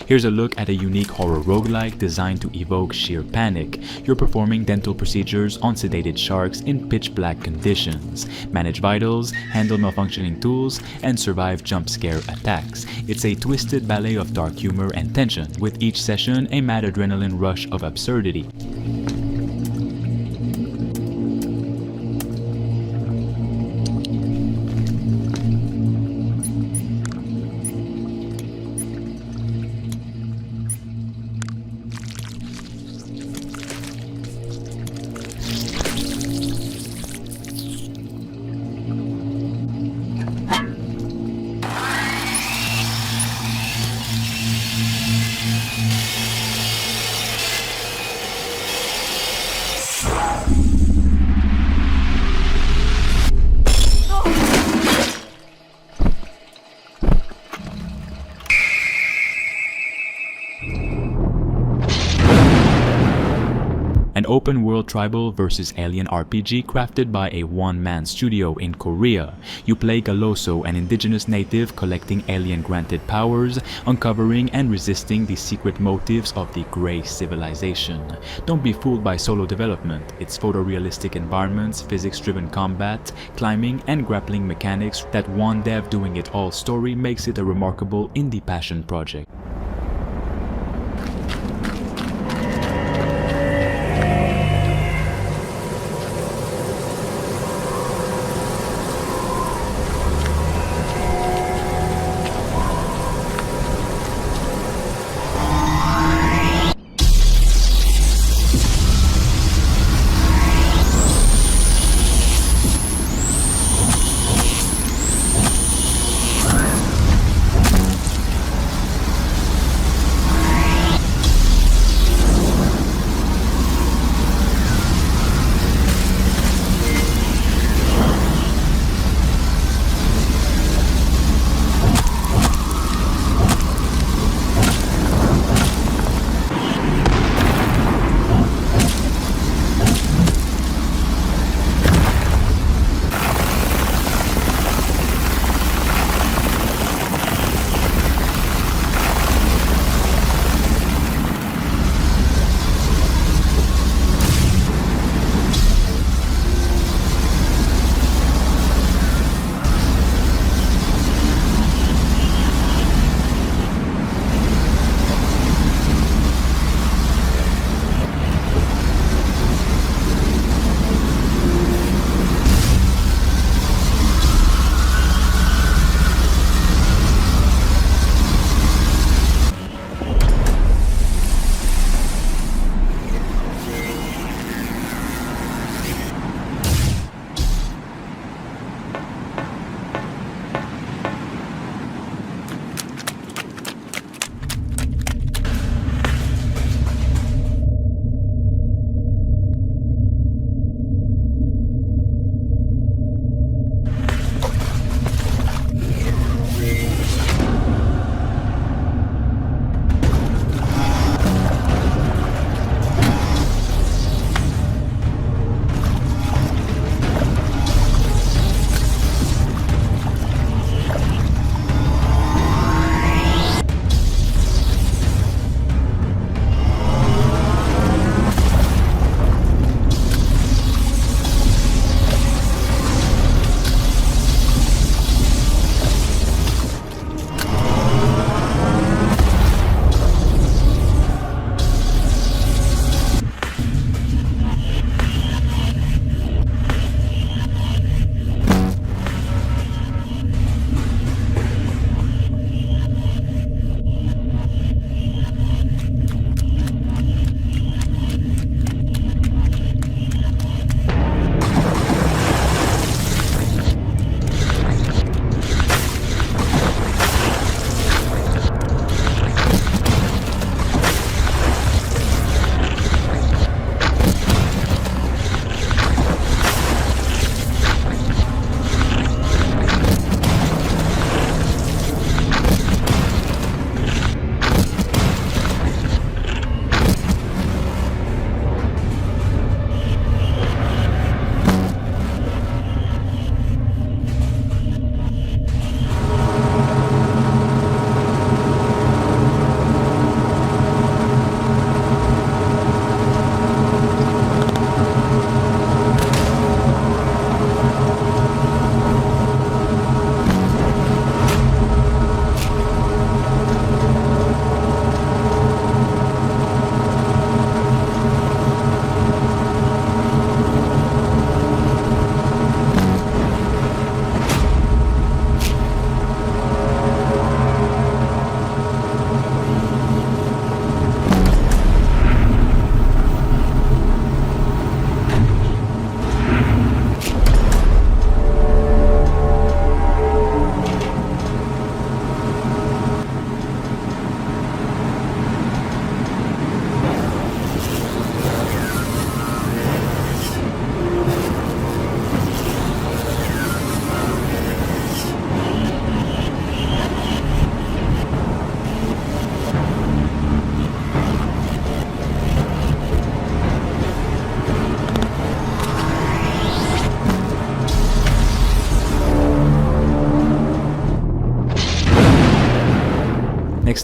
Here's a look at a unique horror roguelike designed to evoke sheer panic. You're performing dental procedures on sedated sharks in pitch black conditions. Manage vitals, handle malfunctioning tools, and survive jump scare attacks. It's a twisted ballet of dark humor and tension, with each session a mad adrenaline rush of absurdity. An open-world tribal versus alien RPG crafted by a one-man studio in Korea. You play Galoso, an indigenous native collecting alien-granted powers, uncovering and resisting the secret motives of the Grey civilization. Don't be fooled by solo development. Its photorealistic environments, physics-driven combat, climbing, and grappling mechanics, that one dev doing it all story makes it a remarkable indie passion project.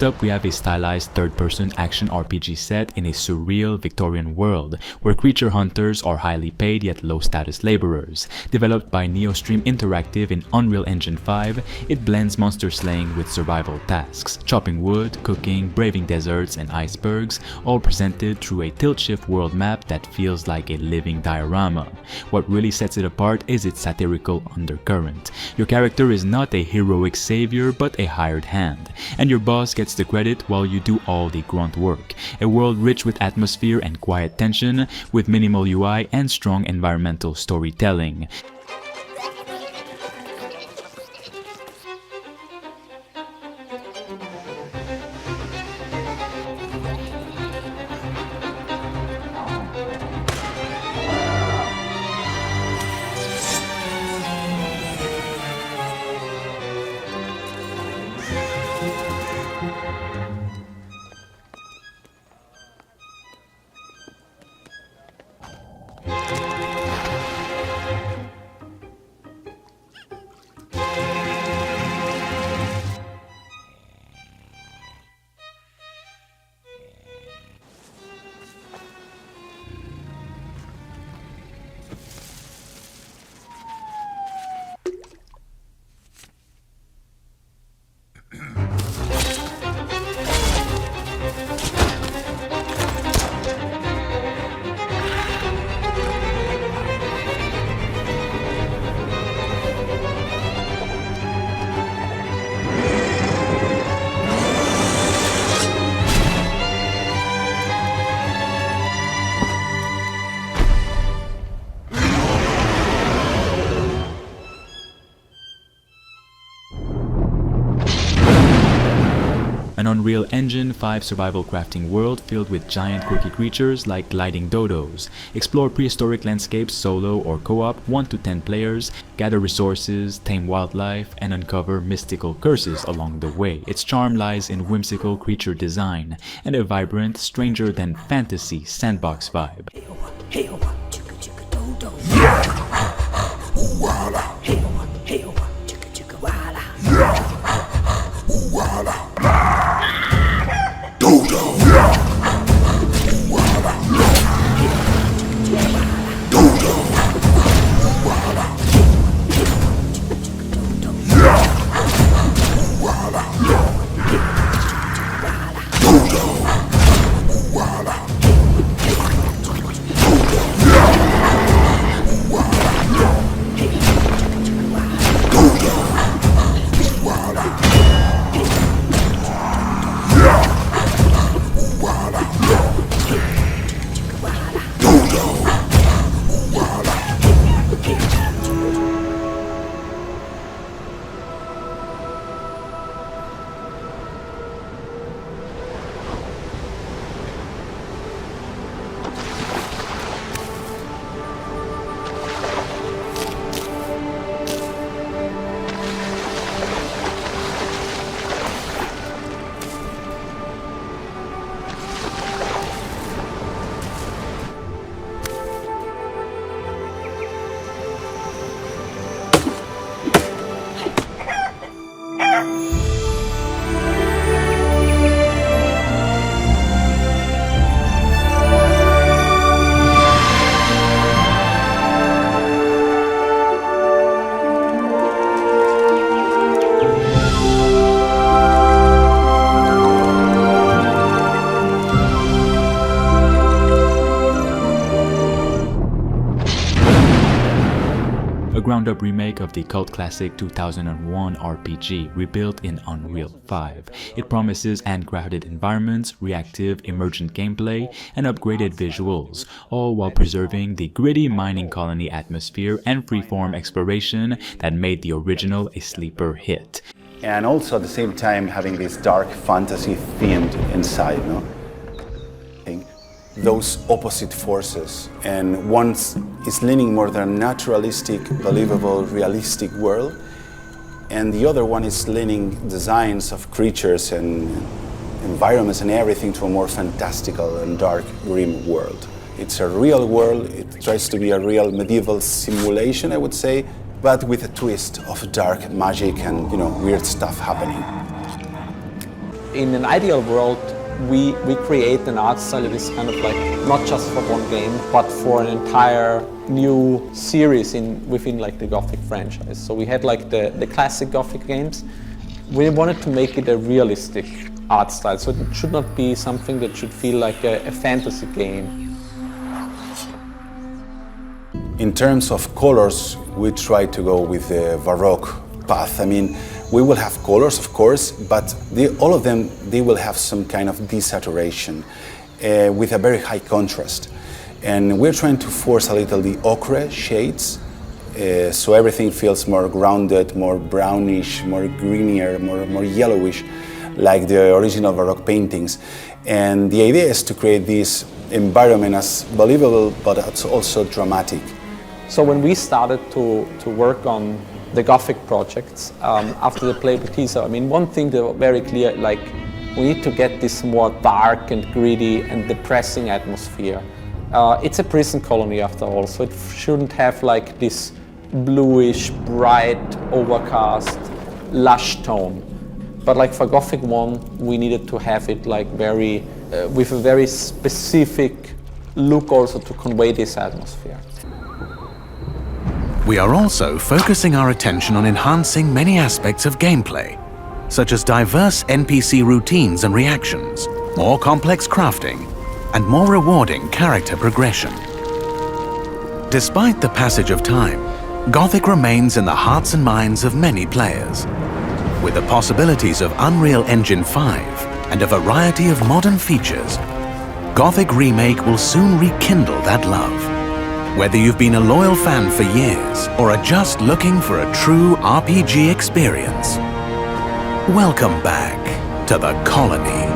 Next up, we have a stylized third-person action RPG set in a surreal Victorian world, where creature hunters are highly paid yet low-status laborers. Developed by Neostream Interactive in Unreal Engine 5, it blends monster slaying with survival tasks, chopping wood, cooking, braving deserts and icebergs, all presented through a tilt-shift world map that feels like a living diorama. What really sets it apart is its satirical undercurrent. Your character is not a heroic savior, but a hired hand, and your boss gets the credit while you do all the grunt work. A world rich with atmosphere and quiet tension, with minimal UI and strong environmental storytelling. An Unreal Engine 5 survival crafting world filled with giant quirky creatures like gliding dodos. Explore prehistoric landscapes solo or co-op 1 to 10 players, gather resources, tame wildlife, and uncover mystical curses along the way. Its charm lies in whimsical creature design and a vibrant, stranger than fantasy sandbox vibe. A ground-up remake of the cult classic 2001 RPG rebuilt in Unreal 5. It promises handcrafted environments, reactive, emergent gameplay, and upgraded visuals, all while preserving the gritty mining colony atmosphere and freeform exploration that made the original a sleeper hit. And also at the same time having this dark fantasy themed inside, no? Those opposite forces, and one is leaning more than naturalistic, believable, realistic world, and the other one is leaning designs of creatures and environments and everything to a more fantastical and dark, grim world. It's a real world. It tries to be a real medieval simulation, I would say, but with a twist of dark magic and, weird stuff happening. In an ideal world, we create an art style that is kind of like not just for one game, but for an entire new series within like the Gothic franchise. So we had like the classic Gothic games. We wanted to make it a realistic art style, so it should not be something that should feel like a fantasy game. In terms of colors, we try to go with the Baroque path. I mean, we will have colors, of course, but all of them, they will have some kind of desaturation with a very high contrast. And we're trying to force a little the ochre shades, so everything feels more grounded, more brownish, more greenier, more yellowish, like the original Baroque paintings. And the idea is to create this environment as believable, but also dramatic. So when we started to work on the Gothic projects, after the playable teaser, I mean, one thing that was very clear, like, we need to get this more dark and gritty and depressing atmosphere. It's a prison colony after all, so it shouldn't have like this bluish, bright, overcast, lush tone. But like for Gothic 1, we needed to have it like very, with a very specific look also to convey this atmosphere. We are also focusing our attention on enhancing many aspects of gameplay, such as diverse NPC routines and reactions, more complex crafting, and more rewarding character progression. Despite the passage of time, Gothic remains in the hearts and minds of many players. With the possibilities of Unreal Engine 5 and a variety of modern features, Gothic Remake will soon rekindle that love. Whether you've been a loyal fan for years or are just looking for a true RPG experience, welcome back to the Colony.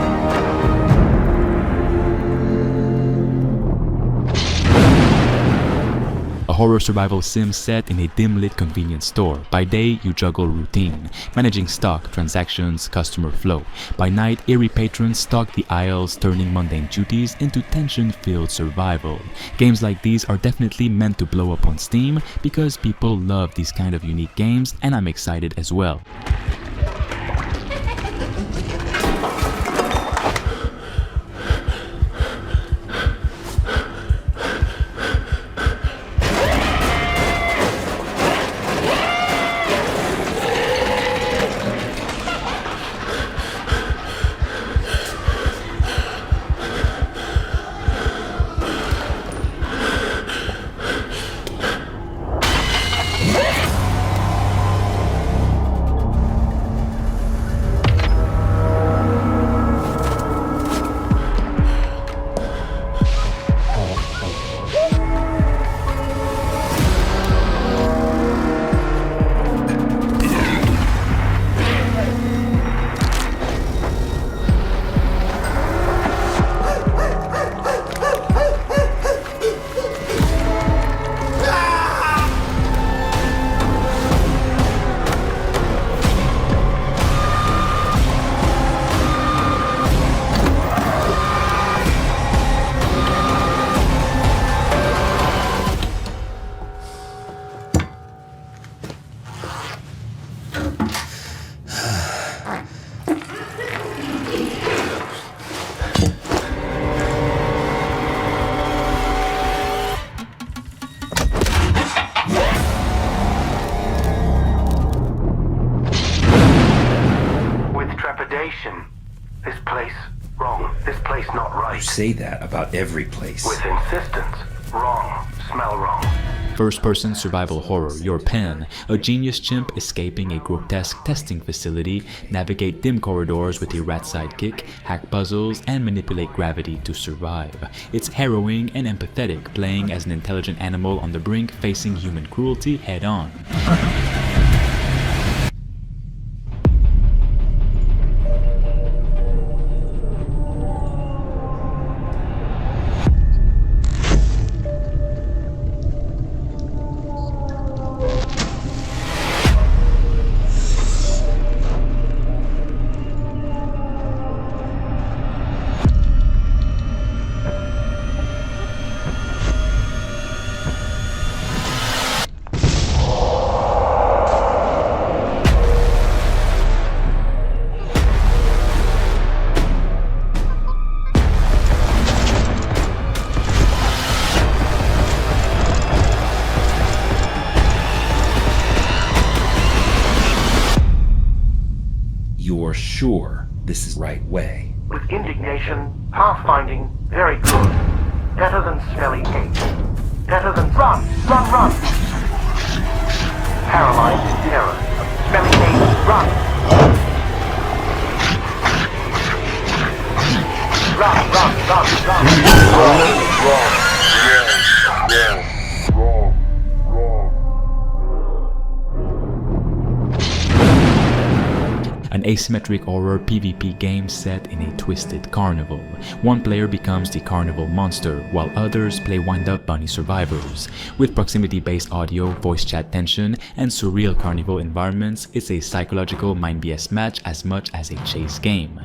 A horror survival sim set in a dim-lit convenience store. By day, you juggle routine, managing stock, transactions, customer flow. By night, eerie patrons stalk the aisles, turning mundane duties into tension-filled survival. Games like these are definitely meant to blow up on Steam because people love these kind of unique games, and I'm excited as well. This place wrong. This place not right. You say that about every place. With insistence. Wrong. Smell wrong. First-person survival horror, Your Pen. A genius chimp escaping a grotesque testing facility, navigate dim corridors with a rat sidekick, hack puzzles, and manipulate gravity to survive. It's harrowing and empathetic, playing as an intelligent animal on the brink facing human cruelty head-on. sure this is the right way. With indignation, pathfinding, very good. Better than smelly hate. Better than run! Paralyzed in terror. Smelly hate, run! An asymmetric horror PvP game set in a twisted carnival. One player becomes the carnival monster, while others play wind-up bunny survivors. With proximity-based audio, voice chat tension, and surreal carnival environments, it's a psychological mind BS match as much as a chase game.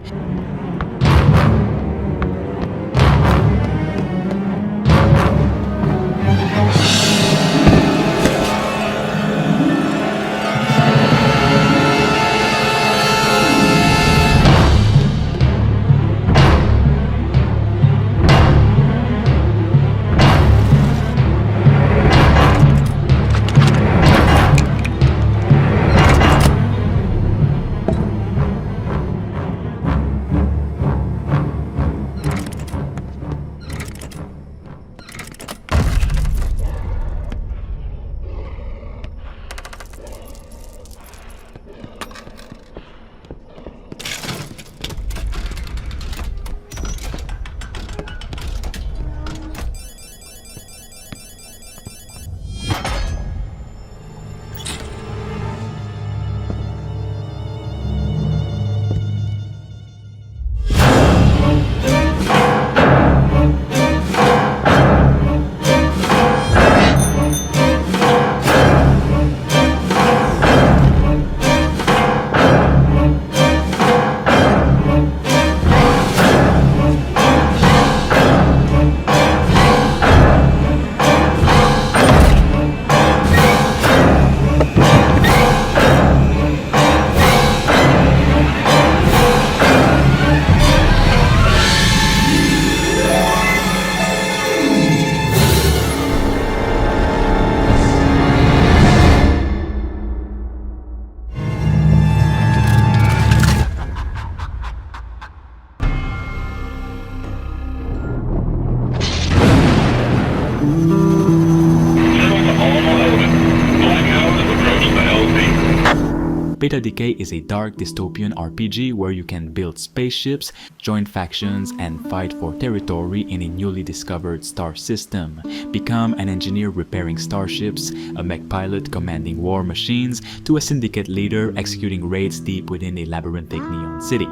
Beta Decay is a dark dystopian RPG where you can build spaceships, join factions, and fight for territory in a newly discovered star system. Become an engineer repairing starships, a mech pilot commanding war machines, to a syndicate leader executing raids deep within a labyrinthic neon city.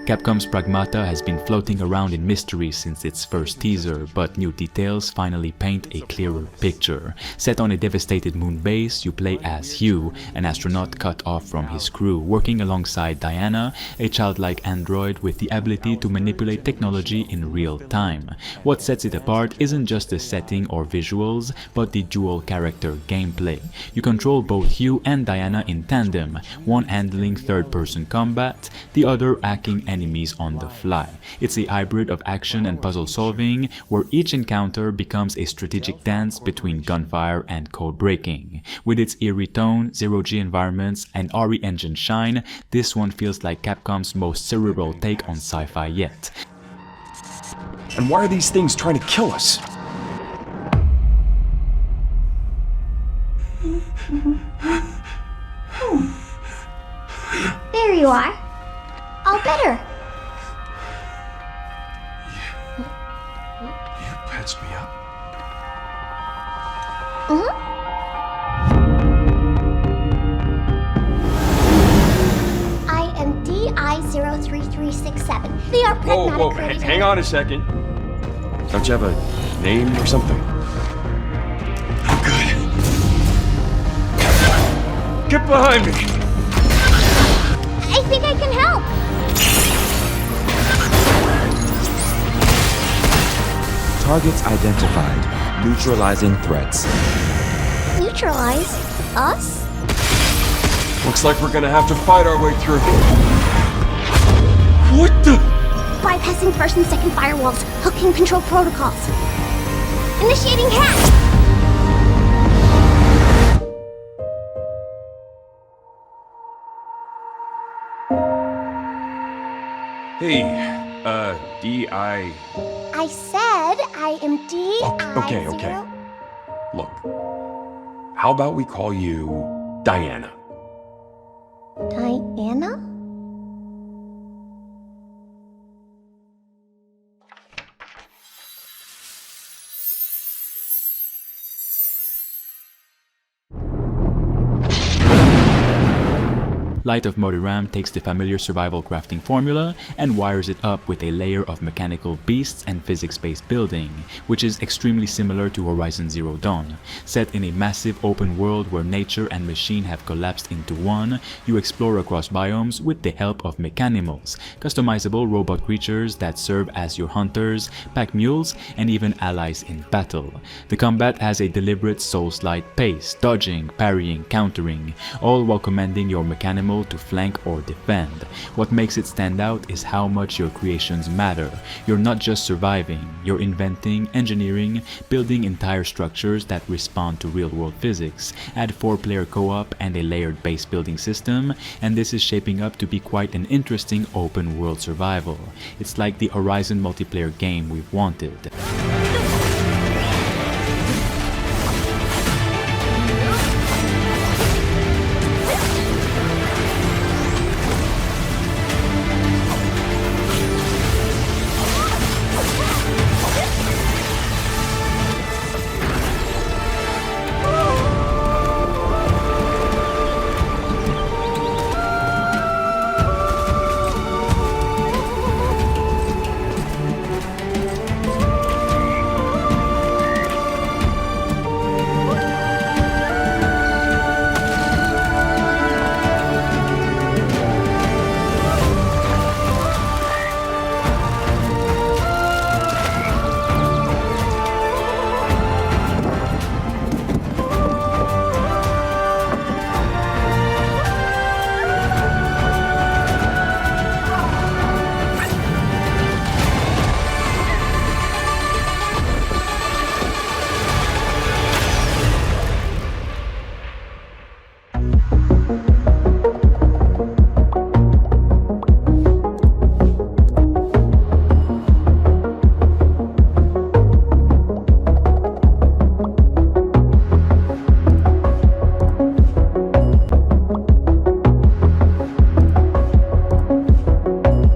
Capcom's Pragmata has been floating around in mystery since its first teaser, but new details finally paint a clearer picture. Set on a devastated moon base, you play as Hugh, an astronaut cut off from his crew, working alongside Diana, a childlike android with the ability to manipulate technology in real time. What sets it apart isn't just the setting or visuals, but the dual character gameplay. You control both Hugh and Diana in tandem, one handling third-person combat, the other hacking enemies on the fly. It's a hybrid of action and puzzle solving, where each encounter becomes a strategic dance between gunfire and code breaking. With its eerie tone, zero-G environments, and RE engine shine, this one feels like Capcom's most cerebral take on sci-fi yet. And why are these things trying to kill us? There you are. All better. You patched me up? I am DI-03367. They are pragmatic coded. Hang on a second. Don't you have a name or something? I'm good. Get behind me! I think I can help. Targets identified. Neutralizing threats. Neutralize us? Looks like we're gonna have to fight our way through. What the? Bypassing first and second firewalls. Hooking control protocols. Initiating hack. Hey, D.I. I said I am DI. Okay. Look, how about we call you Diana? Diana? Light of Motiram takes the familiar survival crafting formula and wires it up with a layer of mechanical beasts and physics-based building, which is extremely similar to Horizon Zero Dawn. Set in a massive open world where nature and machine have collapsed into one, you explore across biomes with the help of mechanimals, customizable robot creatures that serve as your hunters, pack mules, and even allies in battle. The combat has a deliberate Souls-like pace, dodging, parrying, countering, all while commanding your mechanimals to flank or defend. What makes it stand out is how much your creations matter. You're not just surviving, you're inventing, engineering, building entire structures that respond to real-world physics. Add 4-player co-op and a layered base building system, and this is shaping up to be quite an interesting open-world survival. It's like the Horizon multiplayer game we've wanted.